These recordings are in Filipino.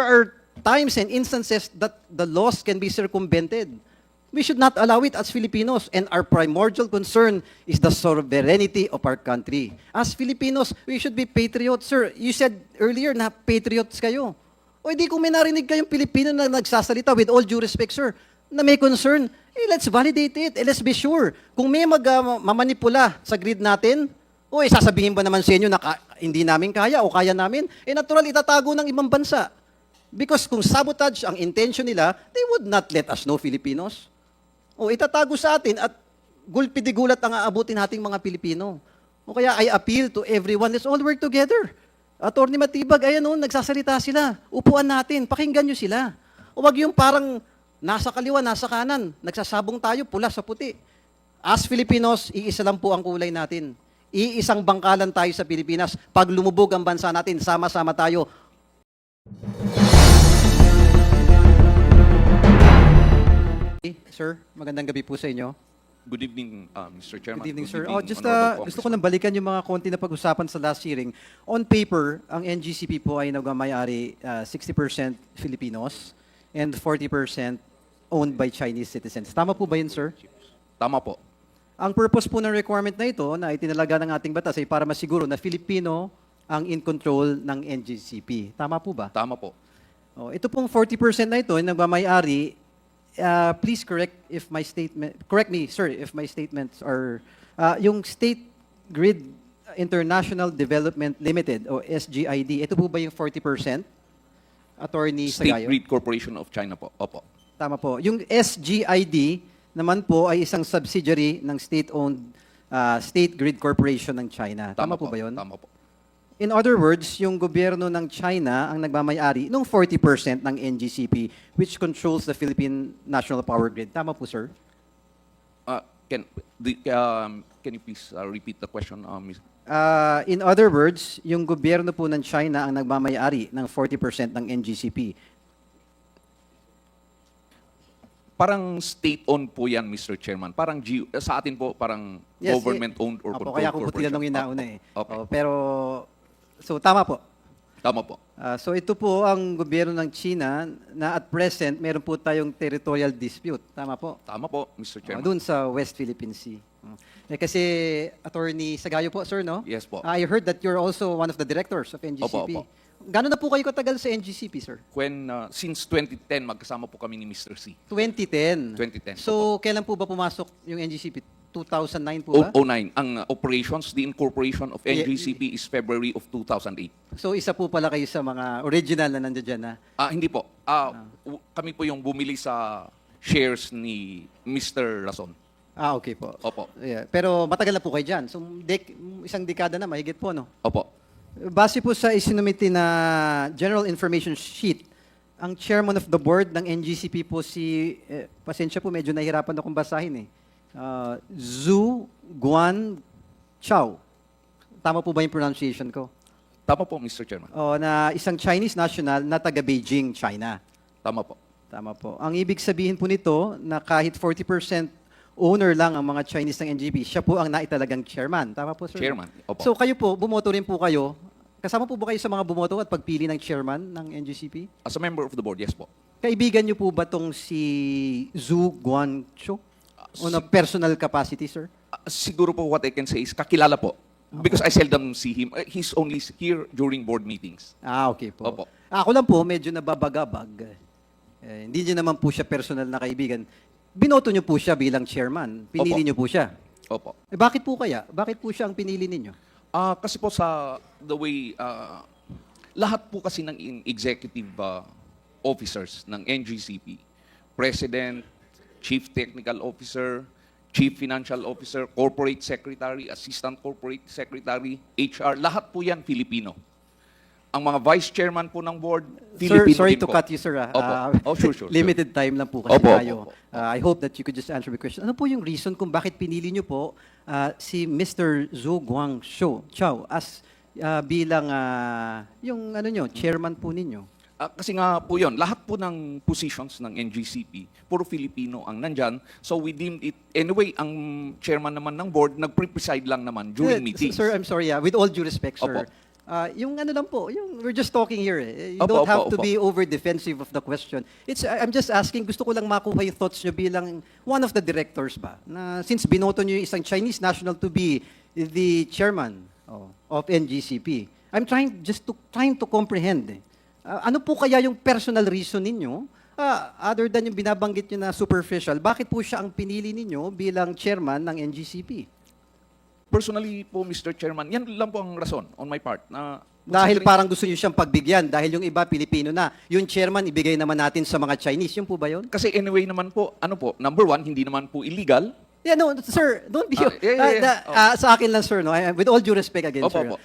there are times and instances that the laws can be circumvented. We should not allow it as Filipinos, and our primordial concern is the sovereignty of our country. As Filipinos, we should be patriots, sir. You said earlier na patriots kayo. O hindi kung may narinig kayong Pilipino na nagsasalita, with all due respect, sir, na may concern, let's validate it, let's be sure. Kung may mamanipula sa grid natin, sasabihin ba naman sa inyo na hindi namin kaya o kaya namin, natural itatago ng ibang bansa. Because kung sabotage ang intention nila, they would not let us know, Filipinos. Itatago sa atin at gulpi-di-gulat ang aabutin nating mga Pilipino. Kaya I appeal to everyone, let's all work together. Attorney Matibag, nagsasalita sila. Upuan natin, pakinggan nyo sila. Huwag yung parang nasa kaliwa, nasa kanan, nagsasabong tayo, pula sa puti. As Filipinos, iisa lang po ang kulay natin. Iisang bangkalan tayo sa Pilipinas. Pag lumubog ang bansa natin, sama-sama tayo. Sir, magandang gabi po sa inyo. Good evening, Mr. Chairman. Good evening, sir. Good evening, Gusto ko nang balikan yung mga konti na pag-usapan sa last hearing. On paper, ang NGCP po ay nagmamayari 60% Filipinos and 40% owned by Chinese citizens. Tama po ba yun, sir? Tama po. Ang purpose po ng requirement na ito na itinalaga ng ating batas ay para masiguro na Filipino ang in control ng NGCP. Tama po ba? Tama po. Ito pong 40% na ito ay nagmamayari. Please correct me, sir, if my statements are, yung State Grid International Development Limited, o SGID, ito po ba yung 40%? Attorney State Sagayo? Grid Corporation of China po. Opo. Tama po. Yung SGID naman po ay isang subsidiary ng state-owned State Grid Corporation ng China. Tama po ba yun? Tama po. In other words, yung gobyerno ng China ang nagmamayari ng 40% ng NGCP, which controls the Philippine National Power Grid. Tama po, sir? Can you please repeat the question, Ms.? In other words, yung gobyerno po ng China ang nagmamayari ng 40% ng NGCP. Parang state-owned po yan, Mr. Chairman. Parang sa atin po, parang Yes, government-owned or controlled kaya ako po corporation. tinanong yung nauna eh. Okay. Pero, so tama po. Tama po. So ito po ang gobyerno ng China na at present, meron po tayong territorial dispute. Tama po? Tama po, Mr. Chairman. Doon sa West Philippine Sea. Kasi, Attorney Sagayo po, sir, no? Yes po. I heard that you're also one of the directors of NGCP. Opo. Gano'n na po kayo katagal sa NGCP, sir? Since 2010, magkasama po kami ni Mr. C. 2010. 2010, So, kailan po ba pumasok yung NGCP? 2009 po ba? 2009. Ang operations, the incorporation of NGCP is February of 2008. So, isa po pala kayo sa mga original na nandiyan dyan, na? Hindi po. Kami po yung bumili sa shares ni Mr. Rason. Okay po. Opo. Yeah. Pero matagal na po kayo dyan. So, isang dekada na, mahigit po, no? Opo. Base po sa isinumiti na General Information Sheet, ang chairman of the board ng NGCP po pasensya po, medyo nahihirapan akong basahin eh. Zhu Guan Chao. Tama po ba yung pronunciation ko? Tama po, Mr. Chairman. Na isang Chinese national na taga Beijing, China. Tama po. Tama po. Ang ibig sabihin po nito na kahit 40% owner lang ang mga Chinese ng NGCP, siya po ang naitalagang chairman. Tama po, sir? Chairman. Opo. So kayo po, bumoto rin po kayo. Kasama po ba kayo sa mga bumoto at pagpili ng chairman ng NGCP? As a member of the board, yes po. Kaibigan niyo po ba tong si Zhu Guangqiu? On a personal capacity, sir? Siguro po what I can say is kakilala po. Because I seldom see him. He's only here during board meetings. Okay po. Opo. Ako lang po, medyo nababagabag. Hindi niyo naman po siya personal na kaibigan. Binoto niyo po siya bilang chairman. Pinili Opo. niyo po siya. Opo. Bakit po kaya? Bakit po siya ang pinili ninyo? Kasi po sa the way, lahat po kasi ng executive officers ng NGCP, President, Chief Technical Officer, Chief Financial Officer, Corporate Secretary, Assistant Corporate Secretary, HR, lahat po yan Filipino. Ang mga Vice Chairman po ng board, Filipino Sir, sorry din to po. cut you, sir. Opo. Sure. Limited time lang po kasi Opo, tayo. opo. I hope that you could just answer the question. Ano po yung reason kung bakit pinili niyo po si Mr. Zhu Guangqiu as bilang yung chairman po ninyo? Kasi nga po yun, lahat po ng positions ng NGCP, puro Filipino ang nandyan. So we deemed it, anyway, ang chairman naman ng board, nag-preside lang naman during meetings. Sir, I'm sorry. With all due respect, sir. Opo. Yung ano lang po, yung we're just talking here. You Opo, don't have opo, to opo. be over defensive of the question. I'm just asking, gusto ko lang makuha yung thoughts nyo bilang one of the directors ba, na since binoto nyo yung isang Chinese national to be the chairman of NGCP. I'm trying to comprehend. Ano po kaya yung personal reason ninyo, other than yung binabanggit nyo na superficial, bakit po siya ang pinili ninyo bilang chairman ng NGCP? Personally po, Mr. Chairman, yan lang po ang rason on my part. Na Dahil parang gusto niyo siyang pagbigyan, dahil yung iba Pilipino na, yung chairman ibigay naman natin sa mga Chinese, yun po ba yun? Kasi anyway naman po, ano po, number one, hindi naman po illegal. Yeah, no, sir, don't be... yeah. sa akin lang, sir, no, with all due respect again, Opo, sir, opo.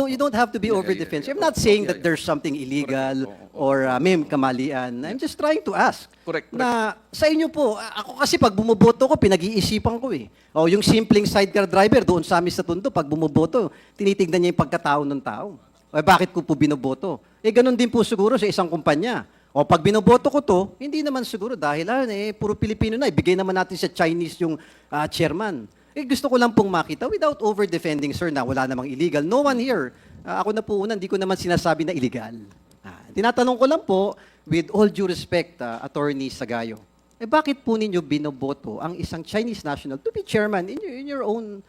You don't have to be Yeah, over yeah, defensive. yeah. I'm not Opo, saying yeah, that yeah. there's something illegal Correct. or may kamalian. I'm just trying to ask. Correct. Na sa inyo po, ako kasi pag bumoboto ko, pinag-iisipan ko eh. O yung simpleng sidecar driver doon sa amin sa Tondo, pag bumoboto, tinitignan niya yung pagkatao ng tao. O bakit ko po binoboto? Ganun din po siguro sa isang kumpanya. O pag binoboto ko to, hindi naman siguro dahil puro Pilipino na, ibigay naman natin sa Chinese yung chairman. Gusto ko lang pong makita without over-defending, sir, na wala namang illegal. No one here. Ako na po una, hindi ko naman sinasabi na illegal. Tinatanong ko lang po, with all due respect, Attorney Sagayo, bakit po ninyo binoboto ang isang Chinese national to be chairman in your own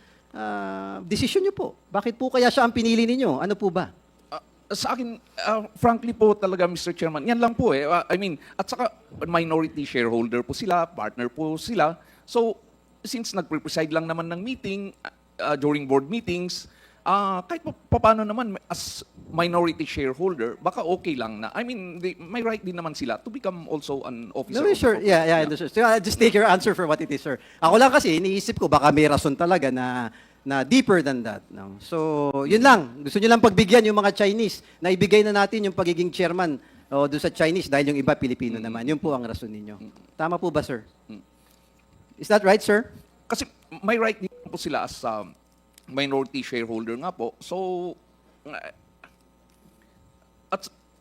decision nyo po? Bakit po kaya siya ang pinili ninyo? Ano po ba? Sa akin, frankly po talaga, Mr. Chairman, yan lang po eh. I mean, at saka minority shareholder po sila, partner po sila. So, since nagpre-preside lang naman ng meeting, during board meetings, kahit paano naman as minority shareholder, baka okay lang na. I mean, may right din naman sila to become also an officer. No, of the sure. corporation. Yeah, understood. So, just take your answer for what it is, sir. Ako lang kasi, iniisip ko, baka may rason talaga na deeper than that. No? So, yun lang. Gusto nyo lang pagbigyan yung mga Chinese na ibigay na natin yung pagiging chairman doon sa Chinese dahil yung iba Pilipino naman. Yun po ang rason ninyo. Tama po ba, sir? Is that right, sir? Kasi may right din po sila as minority shareholder nga po. So,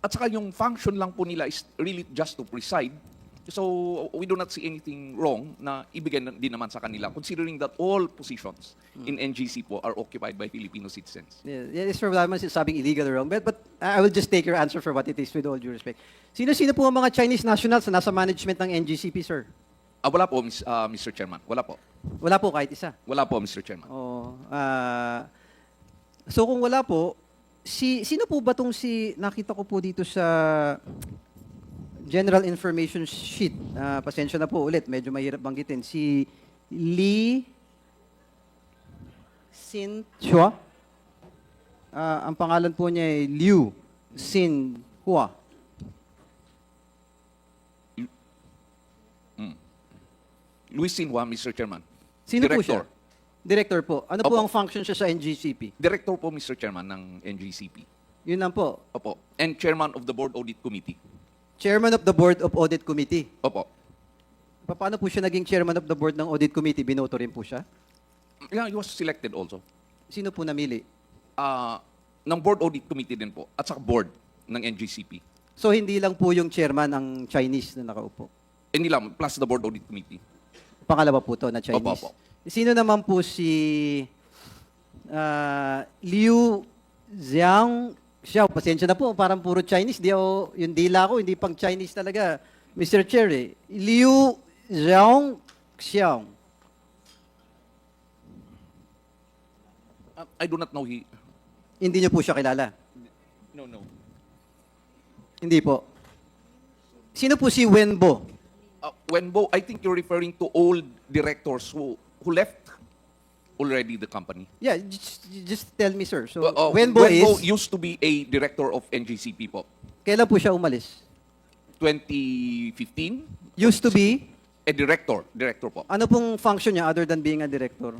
at saka yung function lang po nila is really just to preside. So, we do not see anything wrong na ibigay din naman sa kanila, considering that all positions in NGC po are occupied by Filipino citizens. Yeah, sir, wala naman sinasabing illegal or wrong. But I will just take your answer for what it is with all due respect. Sino-sino po ang mga Chinese nationals na nasa management ng NGCP, sir? Wala po, Mr. Chairman. Wala po. Wala po kahit isa. Wala po, Mr. Chairman. So kung wala po, sino po ba tong nakita ko po dito sa General Information Sheet. Pasensya na po ulit, medyo mahirap banggitin. Si Lee Sin Chua. Ang pangalan po niya ay Liu Sin Hua. Luis Sinhua, Mr. Chairman. Sino po siya? Director. Director po. Ano po Opo. ang function siya sa NGCP? Director po, Mr. Chairman, ng NGCP. Yun lang po. Opo. And Chairman of the Board Audit Committee. Chairman of the Board of Audit Committee. Opo. Paano po siya naging chairman of the board ng Audit Committee? Binoto rin po siya? Yeah, he was selected also. Sino po namili? Ng Board Audit Committee din po. At saka board ng NGCP. So hindi lang po yung chairman ang Chinese na nakaupo. Hindi lang, plus the Board Audit Committee. Pangalawa po to na Chinese. Opo, opo. Sino naman po si Liu Zhang Xiao? Pasensya na po, parang puro Chinese. Yung dila ko, hindi pang Chinese talaga. Mr. Chair, Liu Zhang Xiao. I do not know he... Hindi niyo po siya kilala? No. Hindi po. Sino po si Wenbo? Wenbo, I think you're referring to old directors who left already the company. Yeah, just tell me, sir. So, Wenbo Wenbo is... used to be a director of NGCP po. Kailan po siya umalis? 2015? Used to be? A director po. Ano pong function niya other than being a director?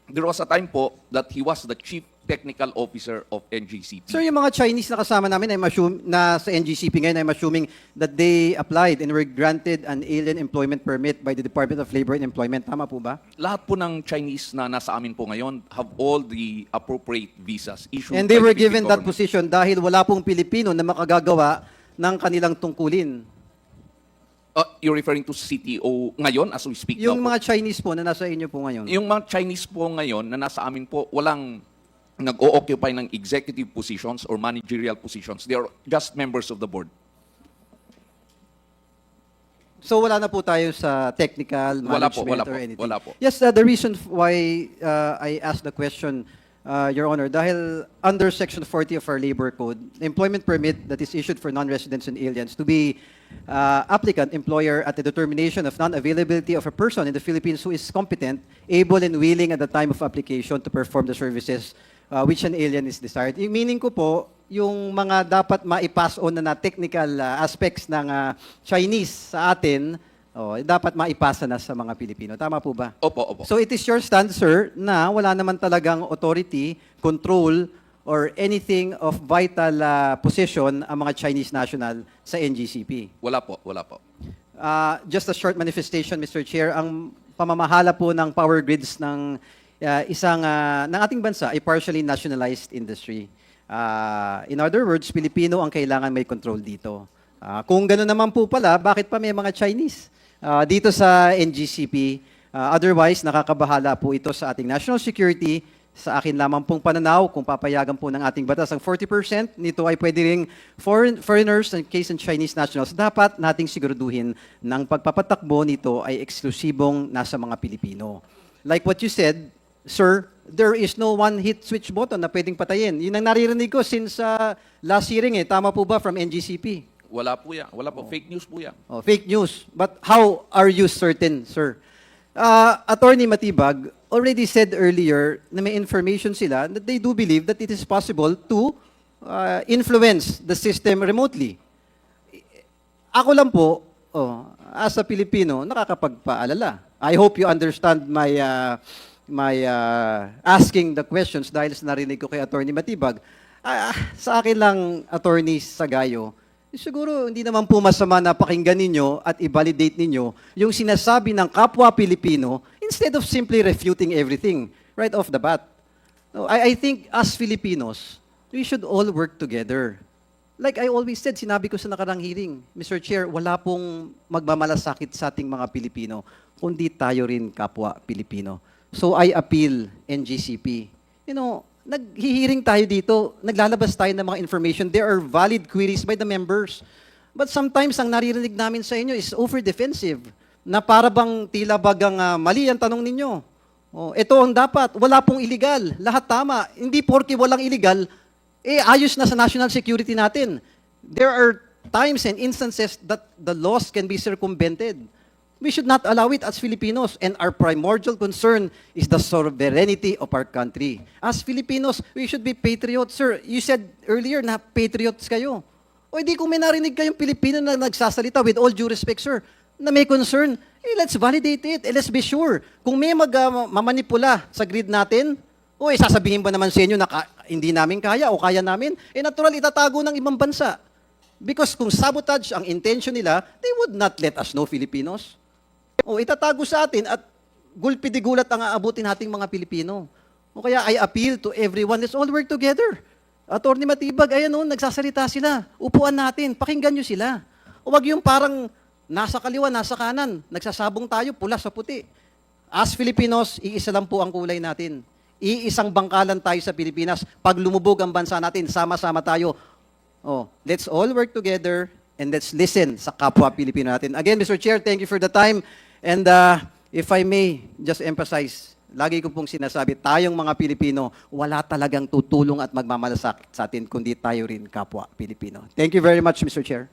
There was a time po that he was the chief technical officer of NGCP. Sir, yung mga Chinese na kasama namin na sa NGCP ngayon, I'm assuming that they applied and were granted an alien employment permit by the Department of Labor and Employment. Tama po ba? Lahat po ng Chinese na nasa amin po ngayon have all the appropriate visas issued And they by were the Philippine given that government. position dahil wala pong Pilipino na makagagawa ng kanilang tungkulin. You're referring to CTO ngayon as we speak Yung now po. mga Chinese po na nasa inyo po ngayon. Yung mga Chinese po ngayon na nasa amin po, walang nag-o-occupy ng executive positions or managerial positions. They are just members of the board. So wala na po tayo sa technical Wala po, management wala or po, anything. wala po. Yes, the reason why I asked the question, Your Honor, dahil under Section 40 of our Labor Code, employment permit that is issued for non-residents and aliens to be applicant, employer at the determination of non-availability of a person in the Philippines who is competent, able, and willing at the time of application to perform the services which an alien is desired. Yung meaning ko po, yung mga dapat ma-pass on na technical aspects ng Chinese sa atin, dapat maipasa na sa mga Pilipino. Tama po ba? Opo, opo. So it is your stand, sir, na wala naman talagang authority, control, or anything of vital position ang mga Chinese national sa NGCP. Wala po, wala po. Just a short manifestation, Mr. Chair, ang pamamahala po ng power grids ng ng ating bansa ay partially nationalized industry. In other words, Pilipino ang kailangan may control dito. Kung gano'n naman po pala, bakit pa may mga Chinese dito sa NGCP? Otherwise, nakakabahala po ito sa ating national security. Sa akin lamang pong pananaw, kung papayagan po ng ating batas, ang 40% nito ay pwede ring foreigners in case ng Chinese nationals. Dapat nating siguraduhin ng pagpapatakbo nito ay eksklusibong nasa mga Pilipino. Like what you said, sir, there is no one-hit switch button na pwedeng patayin. Yun ang naririnig ko since last hearing eh. Tama po ba from NGCP? Wala po yan. Wala po. Fake news po yan. Fake news. But how are you certain, sir? Attorney Matibag already said earlier na may information sila that they do believe that it is possible to influence the system remotely. Ako lang po, as a Pilipino, nakakapagpaalala. I hope you understand my asking the questions dahil sa narinig ko kay Attorney Matibag. Sa akin lang, Attorney Sagayo, siguro hindi naman po masama na pakinggan ninyo at i-validate ninyo yung sinasabi ng kapwa Pilipino instead of simply refuting everything right off the bat. No, I think as Filipinos, we should all work together. Like I always said, sinabi ko sa nakarang hearing, Mr. Chair, wala pong magmamalasakit sa ating mga Pilipino, kundi tayo rin kapwa Pilipino. So I appeal, NGCP. Naghihiring tayo dito, naglalabas tayo ng mga information. There are valid queries by the members. But sometimes, ang naririnig namin sa inyo is over-defensive, na para bang tila bagang mali ang tanong ninyo. Ito ang dapat, wala pong illegal, lahat tama. Hindi porke walang illegal, ayos na sa national security natin. There are times and instances that the laws can be circumvented. We should not allow it as Filipinos, and our primordial concern is the sovereignty of our country. As Filipinos, we should be patriots. Sir, you said earlier na patriots kayo. O hindi kung may narinig kayong Pilipino na nagsasalita, with all due respect, sir, na may concern, let's validate it, let's be sure. Kung may mamanipula sa grid natin, sasabihin ba naman sa inyo na hindi namin kaya o kaya namin? Natural, itatago ng ibang bansa. Because kung sabotage ang intention nila, they would not let us know, Filipinos. Itatago sa atin at gulpi di gulat ang aabutin nating mga Pilipino. Kaya I appeal to everyone, let's all work together. Attorney Matibag, nagsasalita sila. Upuan natin, pakinggan nyo sila. Huwag yung parang nasa kaliwa, nasa kanan, nagsasabong tayo, pula sa puti. As Filipinos, iisa lang po ang kulay natin. Iisang bangkalan tayo sa Pilipinas. Pag lumubog ang bansa natin, sama-sama tayo. Let's all work together and let's listen sa kapwa Pilipino natin. Again, Mr. Chair, thank you for the time. And if I may just emphasize, lagi ko pong sinasabi, tayong mga Pilipino, wala talagang tutulong at magmamalasakit sa atin, kundi tayo rin kapwa Pilipino. Thank you very much, Mr. Chair.